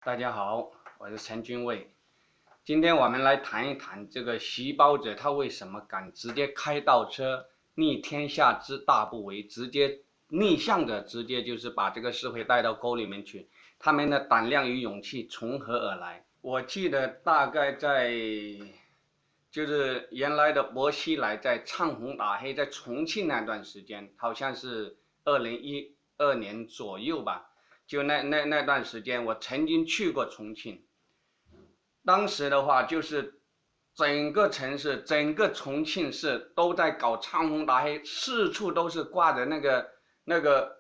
大家好，我是陈君卫。今天我们来谈一谈这个习包者，他为什么敢直接开倒车，逆天下之大不韪，直接逆向的直接就是把这个社会带到沟里面去。他们的胆量与勇气从何而来？我记得大概就是原来的薄熙来在唱红打黑，在重庆那段时间，好像是2012年左右吧。就那段时间，我曾经去过重庆。当时的话，就是整个城市、整个重庆市都在搞唱红打黑，四处都是挂着那个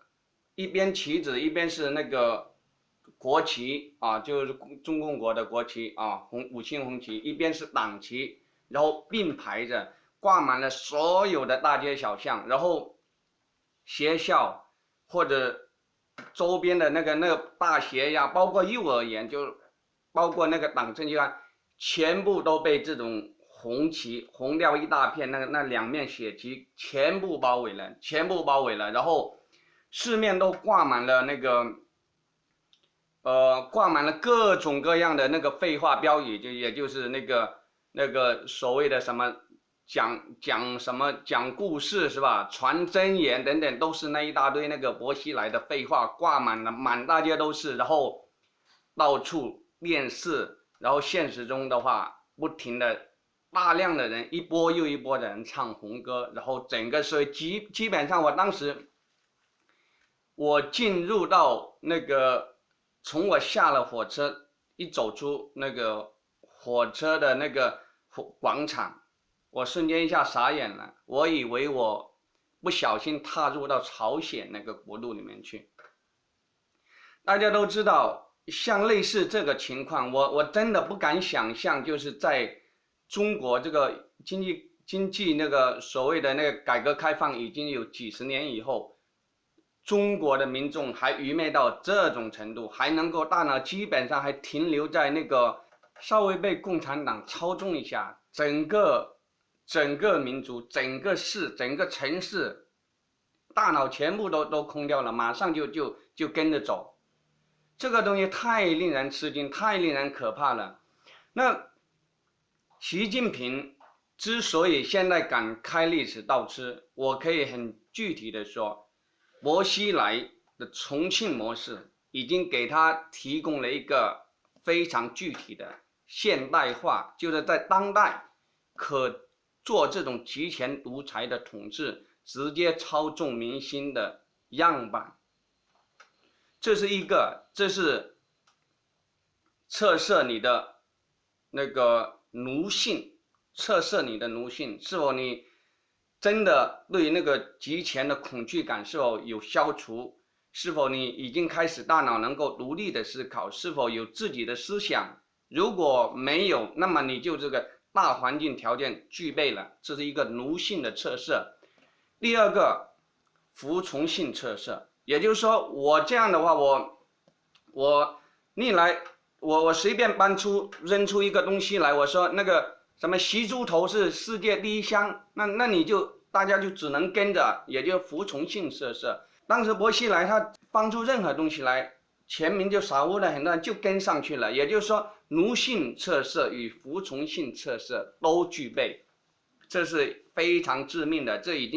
一边旗子，一边是那个国旗啊，就是中共国的国旗啊，五星红旗，一边是党旗，然后并排着挂满了所有的大街小巷，然后学校或者周边的那个大学呀，包括幼儿园，就包括那个党政机关，全部都被这种红旗红掉一大片，那两面血旗全部包围了，然后四面都挂满了挂满了各种各样的那个废话标语，也就是那个所谓的什么讲故事是吧？传真言等等，都是那一大堆那个薄熙来的废话，挂满了，满大街都是，然后到处电视，然后现实中的话，不停的大量的人，一波又一波的人唱红歌，然后整个社会基本上，我当时我进入到那个，从我下了火车，一走出那个火车的那个广场，我瞬间一下傻眼了，我以为我不小心踏入到朝鲜那个国度里面去。大家都知道，像类似这个情况，我真的不敢想象，就是在中国这个经济那个所谓的那个改革开放已经有几十年以后，中国的民众还愚昧到这种程度，还能够大脑基本上还停留在那个稍微被共产党操纵一下，整个民族、整个市、整个城市，大脑全部都空掉了，马上就跟着走。这个东西太令人吃惊，太令人可怕了。那习近平之所以现在敢开历史倒车，我可以很具体的说，薄熙来的重庆模式已经给他提供了一个非常具体的现代化，就是在当代可做这种集权独裁的统治，直接操纵民心的样板。这是测试你的那个奴性，测试你的奴性是否你真的对那个集权的恐惧感是否有消除，是否你已经开始大脑能够独立的思考，是否有自己的思想。如果没有，那么你就这个大环境条件具备了，这是一个奴性的测试。第二个，服从性测试，也就是说，我这样的话，我逆来，我随便扔出一个东西来，我说那个什么习猪头是世界第一香，那你就大家就只能跟着，也就服从性测试。当时薄熙来他放出任何东西来，全民就傻乎的很多人就跟上去了，也就是说，奴性测试与服从性测试都具备，这是非常致命的，这已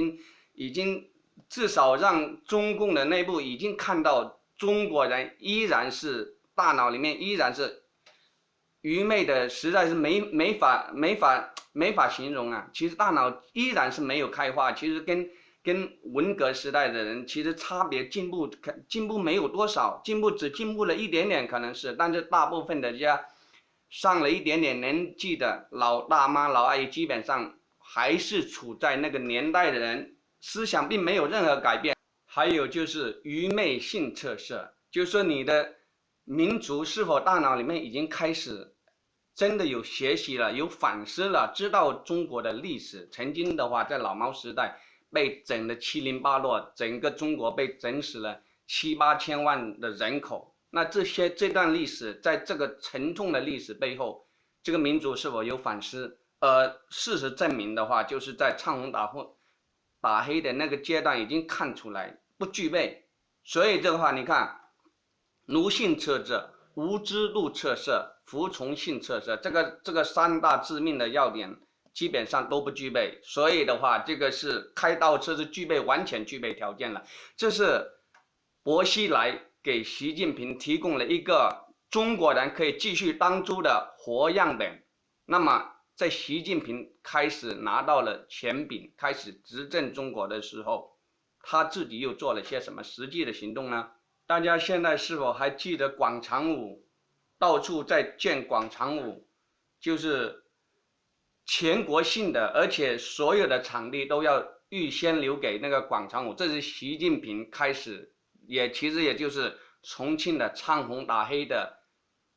经至少让中共的内部已经看到中国人依然是大脑里面依然是愚昧的，实在是没法形容啊。其实大脑依然是没有开化，其实跟文革时代的人其实差别进步没有多少，只进步了一点点可能是，但是大部分的家上了一点点年纪的老大妈老阿姨基本上还是处在那个年代的人，思想并没有任何改变。还有就是愚昧性测试，就是说你的民族是否大脑里面已经开始真的有学习了，有反思了，知道中国的历史。曾经的话，在老毛时代被整得七零八落，整个中国被整死了7、8千万的人口。那这段历史，在这个沉重的历史背后，这个民族是否有反思？事实证明的话，就是在唱红打黑的那个阶段已经看出来不具备。所以这个话，你看奴性测试无知路测试、服从性测试，这个3大致命的要点基本上都不具备，所以的话，这个是开倒车是完全具备条件了。这是薄熙来给习近平提供了一个中国人可以继续当猪的活样本。那么在习近平开始拿到了权柄，开始执政中国的时候，他自己又做了些什么实际的行动呢？大家现在是否还记得广场舞？到处在建广场舞，就是全国性的，而且所有的场地都要预先留给那个广场舞。这是习近平开始，其实也就是重庆的唱红打黑的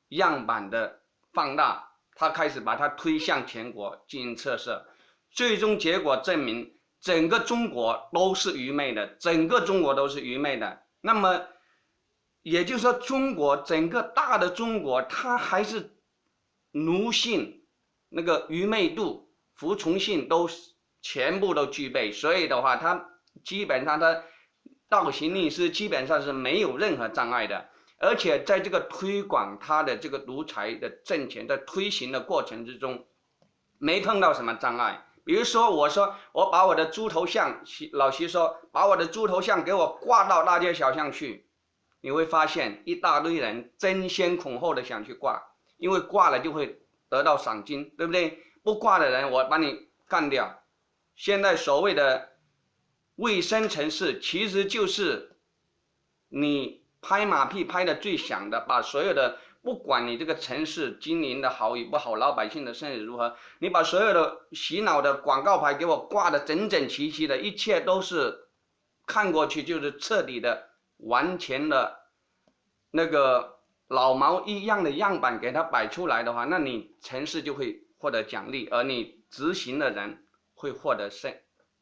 样板的放大，他开始把它推向全国进行测试，最终结果证明整个中国都是愚昧的，整个中国都是愚昧的。那么也就是说，整个大的中国，它还是奴性、那个愚昧度、服从性都全部都具备，所以的话，它基本上它倒行逆施基本上是没有任何障碍的。而且在这个推广它的这个独裁的政权的推行的过程之中，没碰到什么障碍。比如说，我把我的猪头像，老习说把我的猪头像给我挂到大街小巷去。你会发现一大堆人争先恐后的想去挂，因为挂了就会得到赏金，对不对？不挂的人我把你干掉。现在所谓的卫生城市，其实就是你拍马屁拍的最响的，把所有的不管你这个城市经营的好与不好，老百姓的生意如何，你把所有的洗脑的广告牌给我挂的整整齐齐的，一切都是看过去就是彻底的完全的那个老毛一样的样板给它摆出来的话，那你城市就会获得奖励，而你执行的人会获得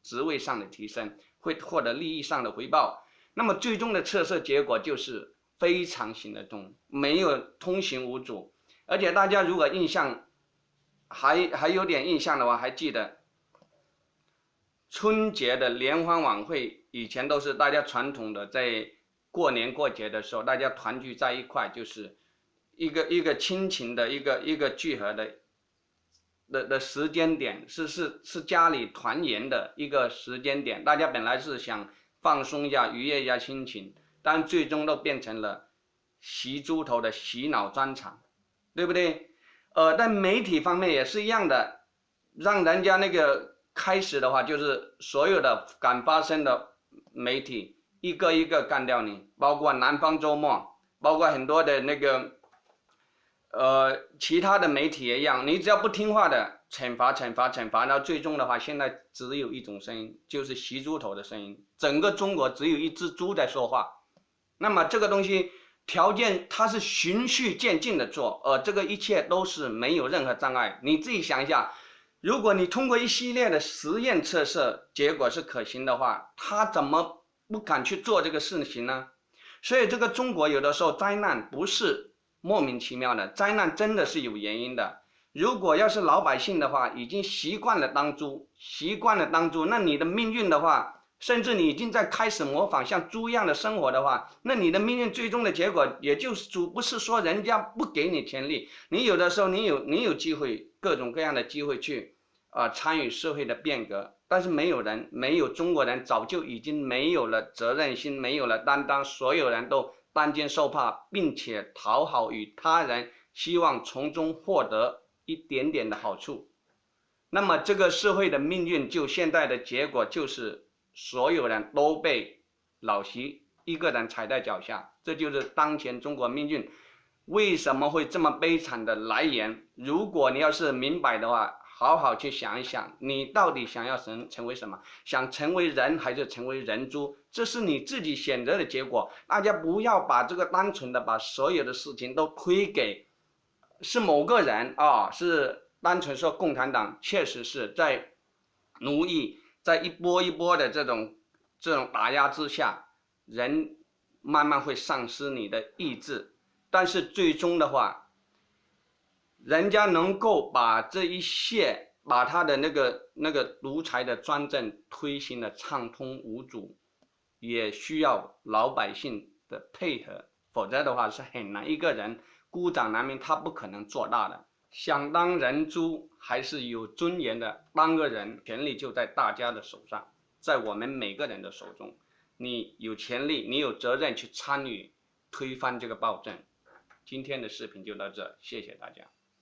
职位上的提升，会获得利益上的回报。那么最终的测试结果就是非常行得通，没有通行无阻。而且大家如果印象还有点印象的话，还记得春节的联欢晚会，以前都是大家传统的在过年过节的时候，大家团聚在一块，就是一个亲情的一个聚合的时间点，是家里团圆的一个时间点。大家本来是想放松一下、愉悦一下心情，但最终都变成了洗猪头的洗脑专场，对不对？但媒体方面也是一样的，让人家那个开始的话，就是所有的敢发声的媒体一个一个干掉你，包括南方周末，包括很多的那个其他的媒体也一样，你只要不听话的，惩罚，然后最终的话，现在只有一种声音，就是洗猪头的声音，整个中国只有一只猪在说话。那么这个东西条件它是循序渐进的做，这个一切都是没有任何障碍。你自己想一下，如果你通过一系列的实验测试，结果是可行的话，他怎么不敢去做这个事情呢？所以这个中国有的时候灾难不是莫名其妙的，灾难真的是有原因的。如果要是老百姓的话，已经习惯了当猪，那你的命运的话，甚至你已经在开始模仿像猪一样的生活的话，那你的命运最终的结果也就是猪。不是说人家不给你权利，你有的时候你有机会，各种各样的机会去参与社会的变革，但是没有中国人早就已经没有了责任心，没有了担当，所有人都担惊受怕，并且讨好于他人，希望从中获得一点点的好处。那么这个社会的命运，就现在的结果就是所有人都被老习一个人踩在脚下，这就是当前中国命运为什么会这么悲惨的来源。如果你要是明白的话，好好去想一想，你到底想要成为什么？想成为人还是成为人猪？这是你自己选择的结果。大家不要把这个单纯的把所有的事情都推给是某个人是单纯说共产党确实是在奴役，在一波一波的这种打压之下，人慢慢会丧失你的意志。但是最终的话，人家能够把这一切，把他的那个独裁的专政推行的畅通无阻，也需要老百姓的配合，否则的话是很难一个人孤掌难鸣，他不可能做大的。想当人猪还是有尊严的，当个人，权力就在大家的手上，在我们每个人的手中。你有权利，你有责任去参与推翻这个暴政。今天的视频就到这，谢谢大家。